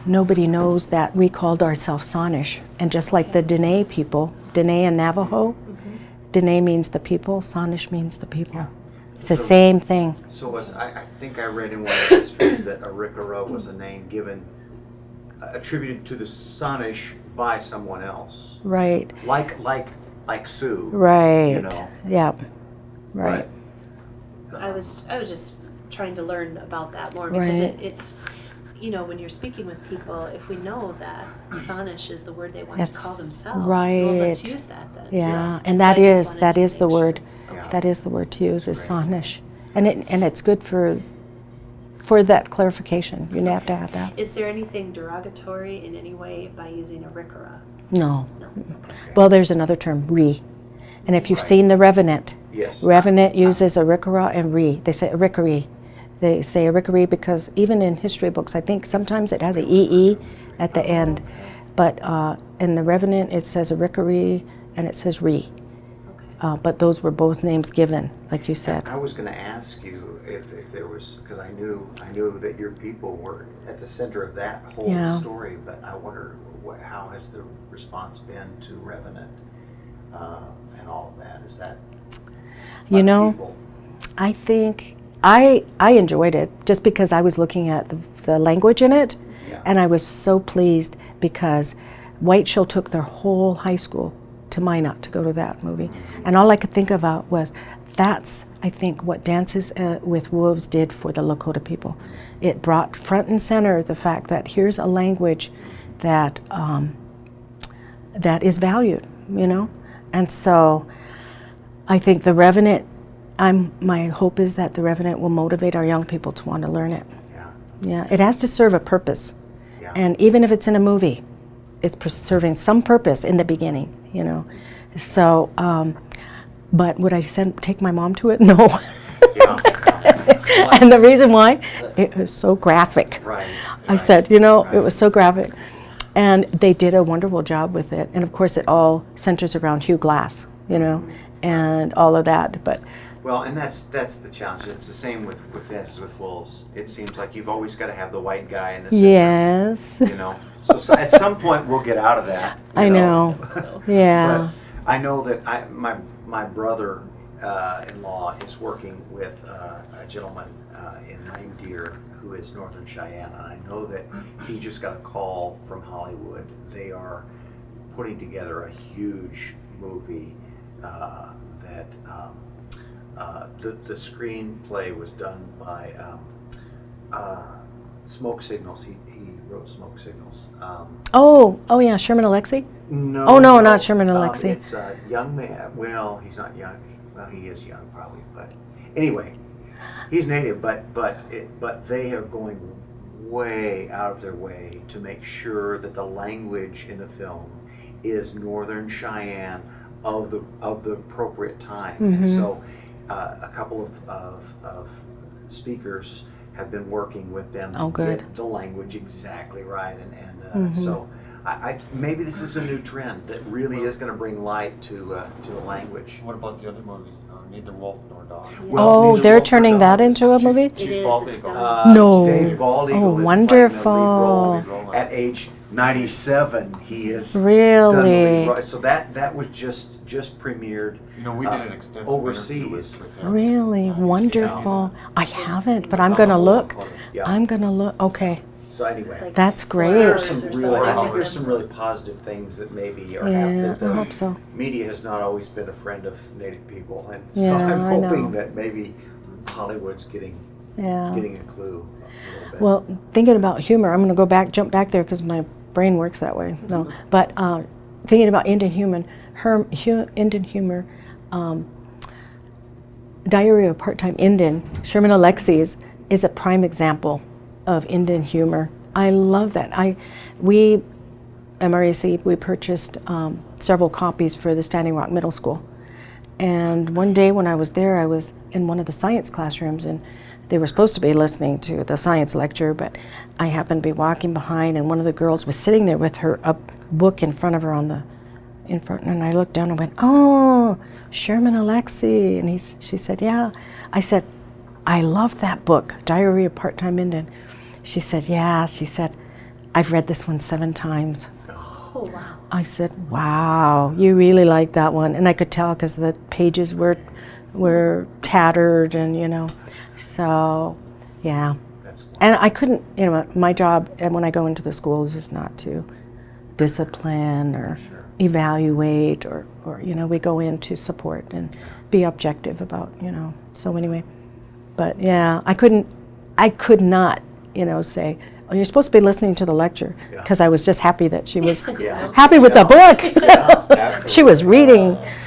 nobody knows that we called ourselves Sanish. And just like the Dene people, Dene and Navajo, Dene means the people, Sanish means the people. Yeah. It's the same thing. So I think I read in one of the histories that Arikara was a name given, attributed to the Sanish by someone else. Right. Like Sioux. Right. You know. Yeah. Right. But, I was just trying to learn about that more because Right. it's, you know, when you're speaking with people, if we know that Sanish is the word they want That's to call themselves, right. well, let's use that then. Yeah. And And so I that just is wanted to the make word. sure. Yeah. That is the word to use, is Great. Sanish. And it's good for that clarification. You have to have that. Is there anything derogatory in any way by using Arikara? No. No. okay. Well, there's another term, re. And if you've Right. seen The Revenant, Yes. Revenant uses Arikara and re. They say Arikari. They say Arikari because even in history books, I think sometimes it has a EE at the end. But in The Revenant, it says Arikari and it says re. Okay. But those were both names given, like you said. I was going to ask you if there was, because I knew that your people were at the center of that whole Yeah. story, but I wonder how has the response been to Revenant and all of that? Is that by You the know, people? I think I enjoyed it just because I was looking at the language in it, Yeah. and I was so pleased because White Shell took their whole high school to Minot to go to that movie, and all I could think about was that's, I think, what Dances with Wolves did for the Lakota people. It brought front and center the fact that here's a language that that is valued, you know, and so I think The Revenant. My hope is that The Revenant will motivate our young people to want to learn it. Yeah. Yeah, it has to serve a purpose, Yeah. and even if it's in a movie, it's serving some purpose in the beginning, you know. So, but would I take my mom to it? No. Yeah. And the reason why, it was so graphic. Right. I said, you know, it was so graphic, and they did a wonderful job with it. And of course, it all centers around Hugh Glass, you know, and all of that. But Well, and that's the challenge. It's the same with Dances with Wolves. It seems like you've always got to have the white guy in the center. yes, You know, so at some point we'll get out of that. you I know. Yeah. But I know that my brother-in-law is working with a gentleman in Reindeer who is Northern Cheyenne, and I know that he just got a call from Hollywood. They are putting together a huge movie that the screenplay was done by Smoke Signals. He wrote Smoke Signals. Oh yeah, Sherman Alexie. No. Oh, no, not Sherman Alexie. It's a young man. Well, he's not young. Well, he is young probably, but anyway, he's native. But they are going way out of their way to make sure that the language in the film is Northern Cheyenne of the appropriate time. And so a couple of speakers have been working with them to get the language exactly right, and so I maybe this is a new trend that really is going to bring light to the language. What about the other movie, Neither Wolf Nor Dog? Oh, they're turning that into a movie? It is. It's Bald done. No. Dave Bald Eagle Oh, is wonderful. playing the lead role. At age 97, he is Really? done the lead role. So that was just premiered. You know, we did an extensive overseas. interview with him. Really wonderful. I haven't, but I'm gonna look. Yeah. I'm gonna look. Okay, So anyway, that's there great. are Hours some or really, so. I think there's some really positive things that maybe are Yeah, happening. I The hope so. media has not always been a friend of Native people, and so Yeah, I'm I know. hoping that maybe Hollywood's getting Yeah. a clue a little bit. Well, thinking about humor, I'm gonna jump back there because my brain works that way. No, but thinking about Indian humor, Indian humor, Diary of a Part-Time Indian, Sherman Alexie's is a prime example of Indian humor. I love that. MRAC, we purchased several copies for the Standing Rock Middle School. And one day when I was there, I was in one of the science classrooms, and they were supposed to be listening to the science lecture, but I happened to be walking behind, and one of the girls was sitting there with her book in front of her and I looked down and went, "Oh, Sherman Alexie." And she said, "Yeah." I said, "I love that book, Diary of a Part-Time Indian." She said, "Yeah." She said, I've read this one 7 times. Oh, wow. I said, wow, you really like that one. And I could tell because the pages were tattered and, you know, so, yeah. That's And I couldn't, you know, my job and when I go into the schools is not to discipline or Sure. evaluate or, you know, we go in to support and be objective about, you know. So anyway, but yeah, I could not, you know, say, oh, you're supposed to be listening to the lecture, Yeah. because I was just happy that she was Yeah. happy with the book. Yeah, She was reading